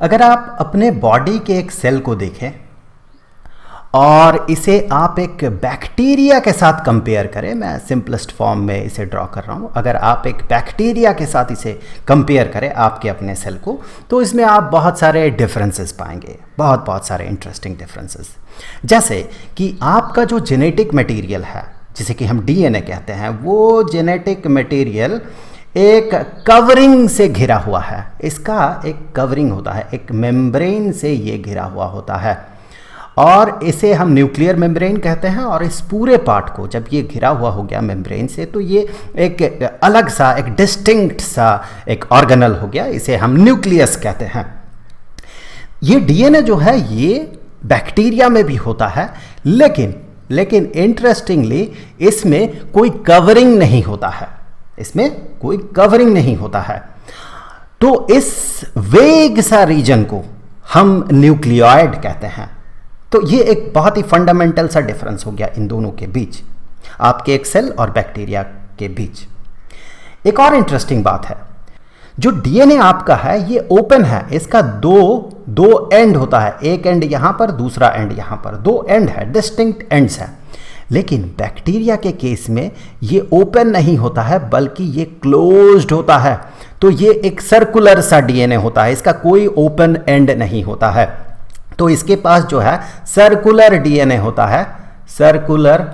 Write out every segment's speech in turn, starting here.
अगर आप अपने बॉडी के एक सेल को देखें और इसे आप एक बैक्टीरिया के साथ कंपेयर करें, मैं सिंपलेस्ट फॉर्म में इसे ड्रॉ कर रहा हूँ। अगर आप एक बैक्टीरिया के साथ इसे कंपेयर करें आपके अपने सेल को, तो इसमें आप बहुत सारे डिफरेंसेस पाएंगे, बहुत सारे इंटरेस्टिंग डिफरेंसेस। जैसे कि आपका जो जेनेटिक मटेरियल है, जिसे कि हम डीएनए कहते हैं, वो जेनेटिक मटेरियल एक कवरिंग से घिरा हुआ है। इसका एक कवरिंग होता है, एक मेम्ब्रेन से ये घिरा हुआ होता है और इसे हम न्यूक्लियर मेम्ब्रेन कहते हैं। और इस पूरे पार्ट को जब ये घिरा हुआ हो गया मेम्ब्रेन से, तो ये एक अलग सा, एक डिस्टिंक्ट सा एक ऑर्गेनल हो गया, इसे हम न्यूक्लियस कहते हैं। ये डीएनए जो है ये बैक्टीरिया में भी होता है, लेकिन इंटरेस्टिंगली इसमें कोई कवरिंग नहीं होता है, इसमें कोई कवरिंग नहीं होता है। तो इस वेग सा रीजन को हम न्यूक्लियोइड कहते हैं। तो ये एक बहुत ही फंडामेंटल सा डिफरेंस हो गया इन दोनों के बीच, आपके एक सेल और बैक्टीरिया के बीच। एक और इंटरेस्टिंग बात है, जो डीएनए आपका है ये ओपन है, इसका दो एंड होता है, एक एंड यहां पर, दूसरा एंड यहां पर, दो एंड है, डिस्टिंक्ट एंड्स है। लेकिन बैक्टीरिया के केस में ये ओपन नहीं होता है, बल्कि ये क्लोज्ड होता है। तो ये एक सर्कुलर सा डीएनए होता है, इसका कोई ओपन एंड नहीं होता है। तो इसके पास जो है सर्कुलर डीएनए होता है, circular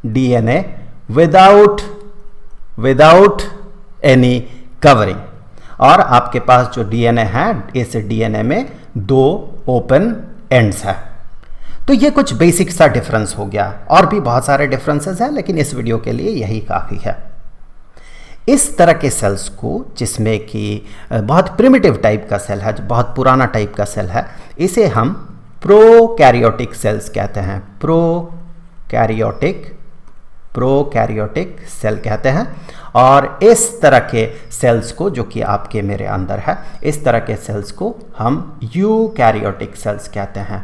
DNA without any covering. और आपके पास जो डीएनए है, इस डीएनए में दो ओपन एंड्स है। तो ये कुछ बेसिक सा डिफरेंस हो गया, और भी बहुत सारे डिफरेंसेस हैं, लेकिन इस वीडियो के लिए यही काफ़ी है। इस तरह के सेल्स को, जिसमें कि बहुत प्रिमिटिव टाइप का सेल है, जो बहुत पुराना टाइप का सेल है, इसे हम प्रोकैरियोटिक सेल्स कहते हैं। प्रोकैरियोटिक सेल कहते हैं। और इस तरह के सेल्स को, जो कि आपके मेरे अंदर है, इस तरह के सेल्स को हम यूकैरियोटिक सेल्स कहते हैं।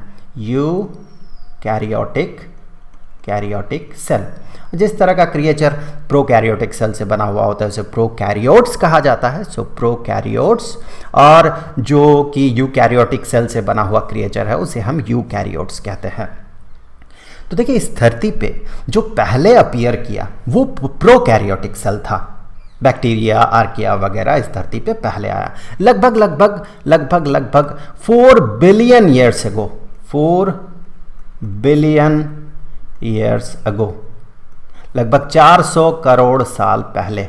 Karyotic cell. जिस तरह का क्रिएचर प्रोकैरियोटिक सेल से बना हुआ होता है उसे प्रोकैरियोट्स कहा जाता है। सो प्रोकैरियोट्स। और जो कि यूकैरियोटिक सेल से बना हुआ क्रिएचर है उसे हम यूकैरियोट्स कहते हैं। तो देखिए, इस धरती पे जो पहले अपीयर किया वो प्रोकैरियोटिक सेल था। बैक्टीरिया, आर्किया वगैरह इस धरती पे पहले आया, लगभग 4 billion years ago. 4 billion years ago, लगभग 400 करोड़ साल पहले।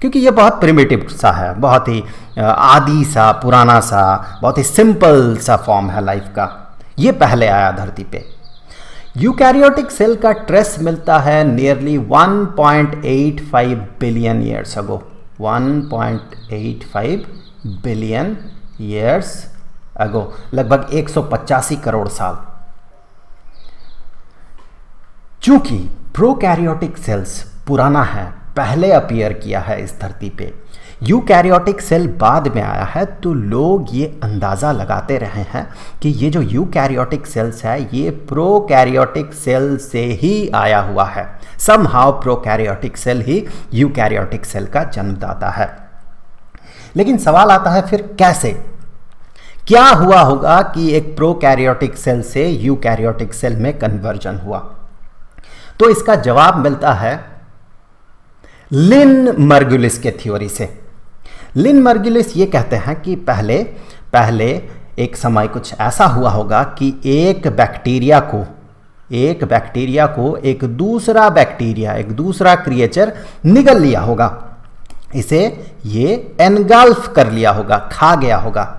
क्योंकि ये बहुत प्रिमिटिव सा है, बहुत ही आदि सा, पुराना सा, बहुत ही सिंपल सा फॉर्म है लाइफ का। ये पहले आया धरती पे। यूकैरियोटिक सेल का ट्रेस मिलता है nearly 1.85 billion years ago. 1.85 billion years ago, लगभग 185 करोड़ साल। चूंकि प्रोकैरियोटिक सेल्स पुराना है, पहले अपीयर किया है इस धरती पे, यूकैरियोटिक सेल बाद में आया है, तो लोग ये अंदाज़ा लगाते रहे हैं कि ये जो यूकैरियोटिक सेल्स है ये प्रोकैरियोटिक सेल से ही आया हुआ है। समहाउ प्रोकैरियोटिक सेल ही यूकैरियोटिक सेल का जन्मदाता है। लेकिन सवाल आता है, फिर कैसे, क्या हुआ होगा कि एक प्रोकैरियोटिक सेल से यूकैरियोटिक सेल में कन्वर्जन हुआ? तो इसका जवाब मिलता है लिन मर्गुलिस के थ्योरी से। लिन मर्गुलिस ये कहते हैं कि पहले एक समय कुछ ऐसा हुआ होगा कि एक बैक्टीरिया को एक दूसरा बैक्टीरिया, एक दूसरा क्रिएचर निगल लिया होगा, इसे ये एनगल्फ कर लिया होगा, खा गया होगा।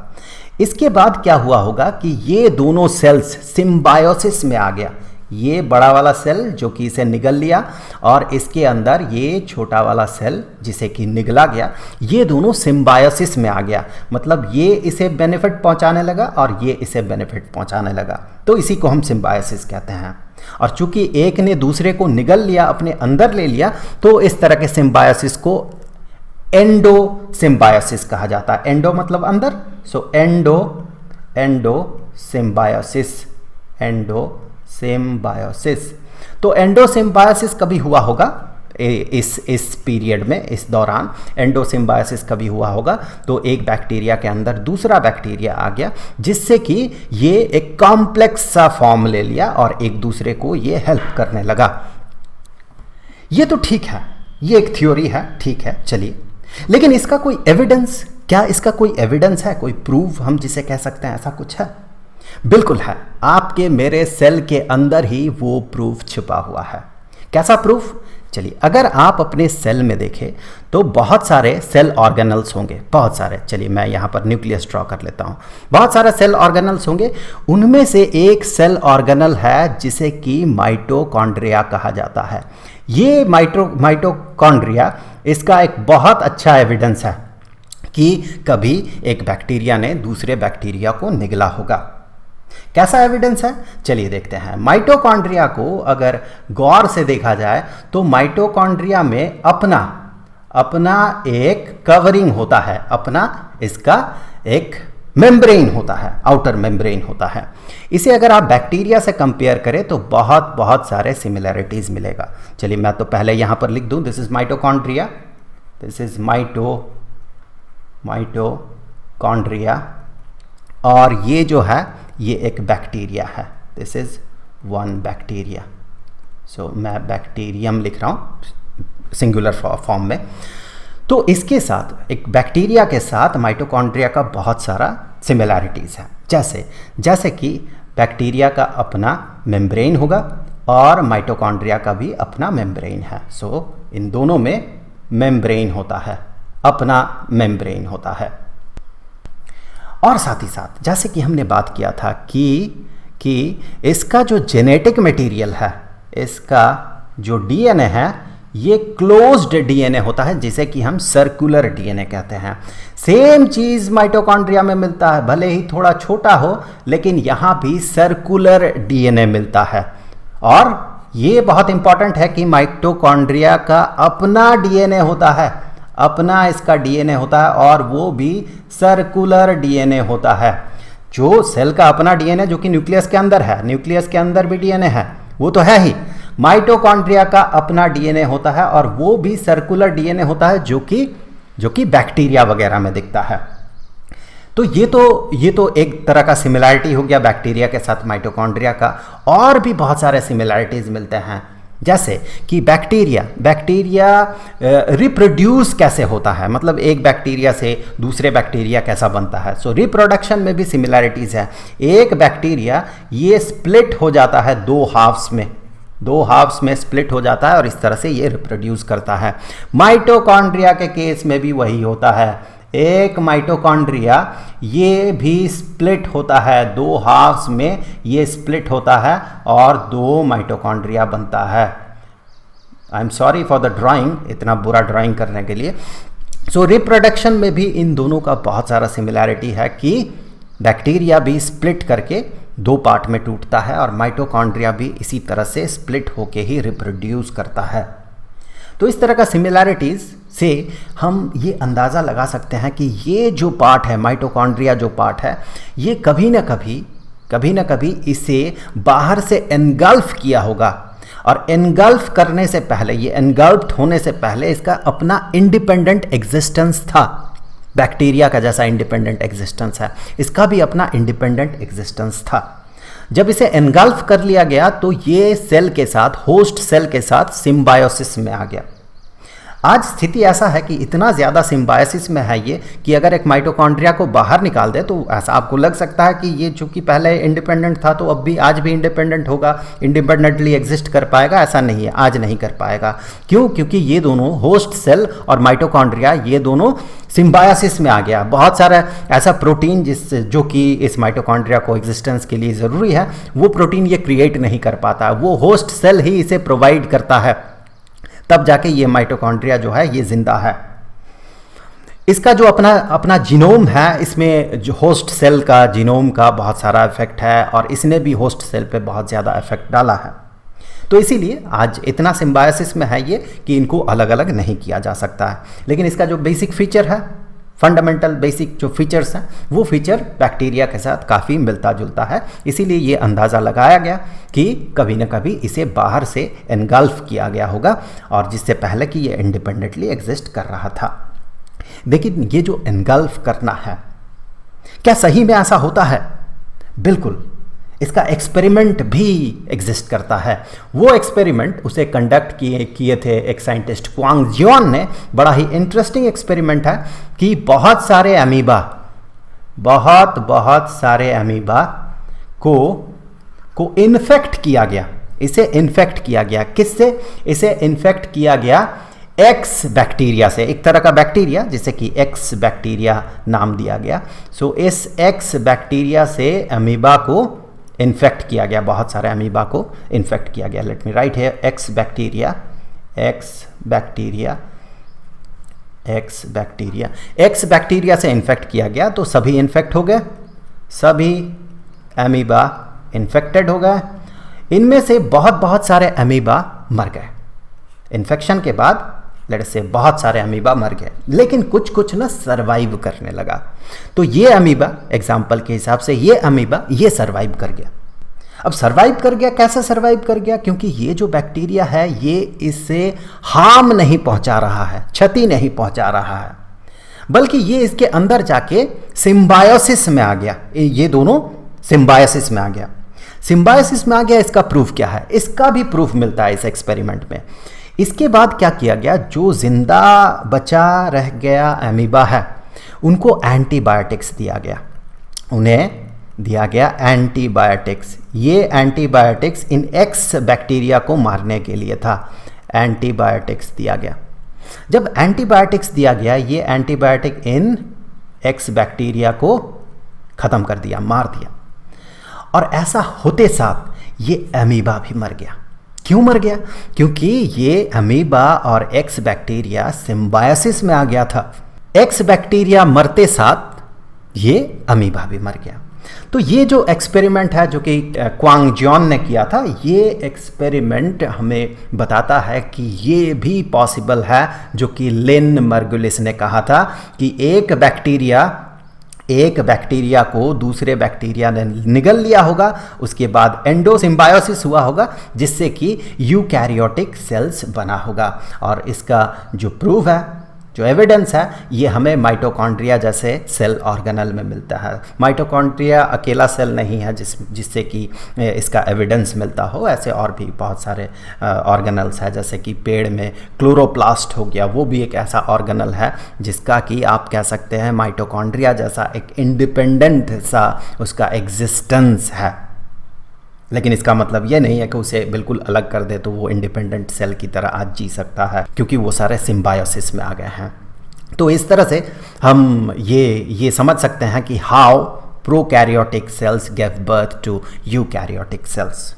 इसके बाद क्या हुआ होगा कि ये दोनों सेल्स सिम्बायोसिस में आ गया। ये बड़ा वाला सेल जो कि इसे निगल लिया, और इसके अंदर ये छोटा वाला सेल जिसे कि निगला गया, ये दोनों सिम्बायोसिस में आ गया। मतलब ये इसे बेनिफिट पहुंचाने लगा और ये इसे बेनिफिट पहुंचाने लगा, तो इसी को हम सिम्बायोसिस कहते हैं। और चूंकि एक ने दूसरे को निगल लिया, अपने अंदर ले लिया, तो इस तरह के सिम्बायोसिस को एंडो सिम्बायोसिस कहा जाता है। एंडो मतलब अंदर, सो एंडो सिम्बायोसिस। तो एंडो सिम्बायोसिस कभी हुआ होगा इस पीरियड में, इस दौरान एंडोसिम्बायोसिस कभी हुआ होगा तो एक बैक्टीरिया के अंदर दूसरा बैक्टीरिया आ गया, जिससे कि ये एक कॉम्प्लेक्स सा फॉर्म ले लिया और एक दूसरे को ये हेल्प करने लगा। ये तो ठीक है, ये एक थ्योरी है, ठीक है, चलिए, लेकिन इसका कोई एविडेंस, क्या इसका कोई एविडेंस है, कोई प्रूफ हम जिसे कह सकते हैं, ऐसा कुछ है? बिल्कुल है, आपके मेरे सेल के अंदर ही वो प्रूफ छुपा हुआ है। कैसा प्रूफ? चलिए, अगर आप अपने सेल में देखें तो बहुत सारे सेल ऑर्गेनल्स होंगे, बहुत सारे। चलिए मैं यहाँ पर न्यूक्लियस ड्रॉ कर लेता हूँ। बहुत सारे सेल ऑर्गेनल्स होंगे, उनमें से एक सेल ऑर्गेनल है जिसे कि माइटोकॉन्ड्रिया कहा जाता है। ये माइटोकॉन्ड्रिया, इसका एक बहुत अच्छा एविडेंस है कि कभी एक बैक्टीरिया ने दूसरे बैक्टीरिया को निगला होगा। कैसा एविडेंस है? चलिए देखते हैं। माइटोकॉन्ड्रिया को अगर गौर से देखा जाए तो माइटोकॉन्ड्रिया में अपना एक कवरिंग होता है, अपना इसका एक मेम्ब्रेन होता है, आउटर मेम्ब्रेन होता है। इसे अगर आप बैक्टीरिया से कंपेयर करें तो बहुत बहुत सारे सिमिलैरिटीज मिलेगा। चलिए मैं तो पहले यहां पर लिख दूं, this is mitochondria, this is mitochondria, और ये जो है ये एक बैक्टीरिया है, दिस इज वन बैक्टीरिया। सो मैं बैक्टीरियम लिख रहा हूँ सिंगुलर फॉर्म में। तो इसके साथ, एक बैक्टीरिया के साथ माइटोकॉन्ड्रिया का बहुत सारा सिमिलैरिटीज़ है। जैसे कि बैक्टीरिया का अपना मेम्ब्रेन होगा और माइटोकॉन्ड्रिया का भी अपना मेम्ब्रेन है। सो इन दोनों में मेम्ब्रेन होता है, अपना मेम्ब्रेन होता है। और साथ ही साथ जैसे कि हमने बात किया था कि इसका जो जेनेटिक मटेरियल है, इसका जो डीएनए है, ये क्लोज्ड डीएनए होता है, जिसे कि हम सर्कुलर डीएनए कहते हैं। सेम चीज़ माइटोकॉन्ड्रिया में मिलता है, भले ही थोड़ा छोटा हो, लेकिन यहाँ भी सर्कुलर डीएनए मिलता है। और ये बहुत इंपॉर्टेंट है कि माइटोकॉन्ड्रिया का अपना डीएनए होता है, अपना इसका डीएनए होता है, और वो भी सर्कुलर डीएनए होता है। जो सेल का अपना डीएनए जो कि न्यूक्लियस के अंदर है, न्यूक्लियस के अंदर भी डीएनए है, वो तो है ही। माइटोकॉन्ड्रिया का अपना डीएनए होता है और वो भी सर्कुलर डीएनए होता है, जो कि बैक्टीरिया वगैरह में दिखता है। तो ये तो एक तरह का सिमिलैरिटी हो गया बैक्टीरिया के साथ माइटोकॉन्ड्रिया का। और भी बहुत सारे सिमिलैरिटीज मिलते हैं, जैसे कि बैक्टीरिया रिप्रोड्यूस कैसे होता है, मतलब एक बैक्टीरिया से दूसरे बैक्टीरिया कैसा बनता है। सो रिप्रोडक्शन में भी सिमिलैरिटीज़ है। एक बैक्टीरिया ये स्प्लिट हो जाता है दो हाफ्स में स्प्लिट हो जाता है और इस तरह से ये रिप्रोड्यूस करता है। माइटोकॉन्ड्रिया के केस में भी वही होता है। एक माइटोकॉन्ड्रिया ये भी स्प्लिट होता है, दो हाफ्स में ये स्प्लिट होता है और दो माइटोकॉन्ड्रिया बनता है। I am sorry for the drawing, इतना बुरा ड्राइंग करने के लिए। सो रिप्रोडक्शन में भी इन दोनों का बहुत सारा सिमिलैरिटी है कि बैक्टीरिया भी स्प्लिट करके दो पार्ट में टूटता है और माइटोकॉन्ड्रिया भी इसी तरह से स्प्लिट होके ही रिप्रोड्यूस करता है। तो इस तरह का सिमिलैरिटीज़ से हम ये अंदाज़ा लगा सकते हैं कि ये जो पार्ट है, माइटोकॉन्ड्रिया जो पार्ट है, ये कभी ना कभी इसे बाहर से एनगल्फ किया होगा। और एनगल्फ करने से पहले, ये एनगल्फ्ड होने से पहले इसका अपना इंडिपेंडेंट एग्जिस्टेंस था। बैक्टीरिया का जैसा इंडिपेंडेंट एग्जिस्टेंस है, इसका भी अपना इंडिपेंडेंट एग्जिस्टेंस था। जब इसे एनगल्फ कर लिया गया तो ये सेल के साथ, होस्ट सेल के साथ सिम्बायोसिस में आ गया। आज स्थिति ऐसा है कि इतना ज़्यादा सिम्बायोसिस में है ये कि अगर एक माइटोकॉन्ड्रिया को बाहर निकाल दे तो ऐसा आपको लग सकता है कि ये चूंकि पहले इंडिपेंडेंट था तो अब भी आज भी इंडिपेंडेंट होगा, इंडिपेंडेंटली एग्जिस्ट कर पाएगा। ऐसा नहीं है, आज नहीं कर पाएगा। क्यों? क्योंकि ये दोनों, होस्ट सेल और माइटोकॉन्ड्रिया, ये दोनों सिम्बायोसिस में आ गया। बहुत सारा ऐसा प्रोटीन जो कि इस माइटोकॉन्ड्रिया को एग्जिस्टेंस के लिए ज़रूरी है, वो प्रोटीन ये क्रिएट नहीं कर पाता, वो होस्ट सेल ही इसे प्रोवाइड करता है। तब जाके ये माइटोकॉन्ड्रिया जो है ये जिंदा है। इसका जो अपना जीनोम है, इसमें जो होस्ट सेल का जीनोम का बहुत सारा इफेक्ट है और इसने भी होस्ट सेल पे बहुत ज़्यादा इफेक्ट डाला है। तो इसीलिए आज इतना सिम्बायोसिस में है ये कि इनको अलग अलग नहीं किया जा सकता है। लेकिन इसका जो बेसिक फीचर है, फंडामेंटल बेसिक जो फीचर्स हैं वो फीचर बैक्टीरिया के साथ काफ़ी मिलता जुलता है। इसीलिए ये अंदाज़ा लगाया गया कि कभी ना कभी इसे बाहर से एनगल्फ किया गया होगा, और जिससे पहले कि ये इंडिपेंडेंटली एग्जिस्ट कर रहा था। लेकिन ये जो एनगल्फ करना है, क्या सही में ऐसा होता है? बिल्कुल। इसका एक्सपेरिमेंट भी एग्जिस्ट करता है। वो एक्सपेरिमेंट उसे कंडक्ट किए थे एक साइंटिस्ट क्वांग जियोन ने। बड़ा ही इंटरेस्टिंग एक्सपेरिमेंट है कि बहुत सारे अमीबा को इन्फेक्ट किया गया। इसे इन्फेक्ट किया गया किससे? इसे इन्फेक्ट किया गया एक्स बैक्टीरिया से, एक तरह का बैक्टीरिया जिसे कि एक्स बैक्टीरिया नाम दिया गया। सो इस एक्स बैक्टीरिया से अमीबा को इन्फेक्ट किया गया, बहुत सारे अमीबा को इन्फेक्ट किया गया। Let me right here x bacteria से इन्फेक्ट किया गया, तो सभी इन्फेक्ट हो गए, सभी अमीबा इन्फेक्टेड हो गए। इनमें से बहुत सारे अमीबा मर गए। इन्फेक्शन के बाद लेट्स से बहुत सारे अमीबा मर गए, लेकिन कुछ ना सरवाइव करने लगा। तो ये अमीबा, एग्जाम्पल के हिसाब से ये अमीबा ये सरवाइव कर गया। अब सरवाइव कर गया, कैसे सरवाइव कर गया? क्योंकि ये जो बैक्टीरिया है ये इसे हार्म नहीं पहुंचा रहा है, क्षति नहीं पहुंचा रहा है, बल्कि ये इसके अंदर जाके सिम्बायोसिस में आ गया। ये दोनों सिम्बायोसिस में आ गया। सिम्बायोसिस में आ गया, इसका प्रूफ क्या है? इसका भी प्रूफ मिलता है इस एक्सपेरिमेंट में। इसके बाद क्या किया गया? जो जिंदा बचा रह गया अमीबा है उनको एंटीबायोटिक्स दिया गया, उन्हें दिया गया एंटीबायोटिक्स। ये एंटीबायोटिक्स इन एक्स बैक्टीरिया को मारने के लिए था, एंटीबायोटिक्स दिया गया। जब एंटीबायोटिक्स दिया गया, ये एंटीबायोटिक इन एक्स बैक्टीरिया को ख़त्म कर दिया, मार दिया। और ऐसा होते साथ ये अमीबा भी मर गया। क्यों मर गया? क्योंकि ये अमीबा और एक्स बैक्टीरिया सिम्बायोसिस में आ गया था। एक्स बैक्टीरिया मरते साथ ये अमीबा भी मर गया। तो ये जो एक्सपेरिमेंट है जो कि क्वांग जियोन ने किया था, ये एक्सपेरिमेंट हमें बताता है कि ये भी पॉसिबल है जो कि लिन मर्गुलिस ने कहा था कि एक बैक्टीरिया को दूसरे बैक्टीरिया ने निगल लिया होगा, उसके बाद एंडोसिम्बायोसिस हुआ होगा जिससे कि यूकैरियोटिक सेल्स बना होगा। और इसका जो प्रूफ है, जो एविडेंस है, ये हमें माइटोकॉन्ड्रिया जैसे सेल ऑर्गेनल में मिलता है। माइटोकॉन्ड्रिया अकेला सेल नहीं है जिससे कि इसका एविडेंस मिलता हो, ऐसे और भी बहुत सारे ऑर्गेनल्स है। जैसे कि पेड़ में क्लोरोप्लास्ट हो गया, वो भी एक ऐसा ऑर्गेनल है जिसका कि आप कह सकते हैं माइटोकॉन्ड्रिया जैसा एक इंडिपेंडेंट सा उसका एग्जिस्टेंस है। लेकिन इसका मतलब ये नहीं है कि उसे बिल्कुल अलग कर दे तो वो इंडिपेंडेंट सेल की तरह आज जी सकता है, क्योंकि वो सारे सिम्बायोसिस में आ गए हैं। तो इस तरह से हम ये समझ सकते हैं कि how prokaryotic cells give birth to eukaryotic cells.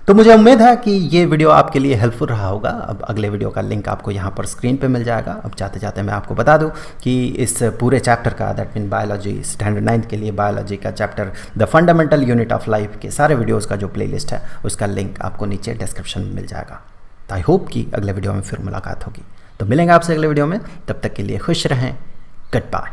तो मुझे उम्मीद है कि ये वीडियो आपके लिए हेल्पफुल रहा होगा। अब अगले वीडियो का लिंक आपको यहाँ पर स्क्रीन पे मिल जाएगा। अब जाते जाते मैं आपको बता दूँ कि इस पूरे चैप्टर का, दैट मीन बायोलॉजी स्टैंडर्ड 9 के लिए बायोलॉजी का chapter the fundamental unit of life के सारे वीडियोज़ का जो प्लेलिस्ट है उसका लिंक आपको नीचे डिस्क्रिप्शन में मिल जाएगा। तो आई होप कि अगले वीडियो में फिर मुलाकात होगी। तो मिलेंगे आपसे अगले वीडियो में, तब तक के लिए खुश रहें। Good bye.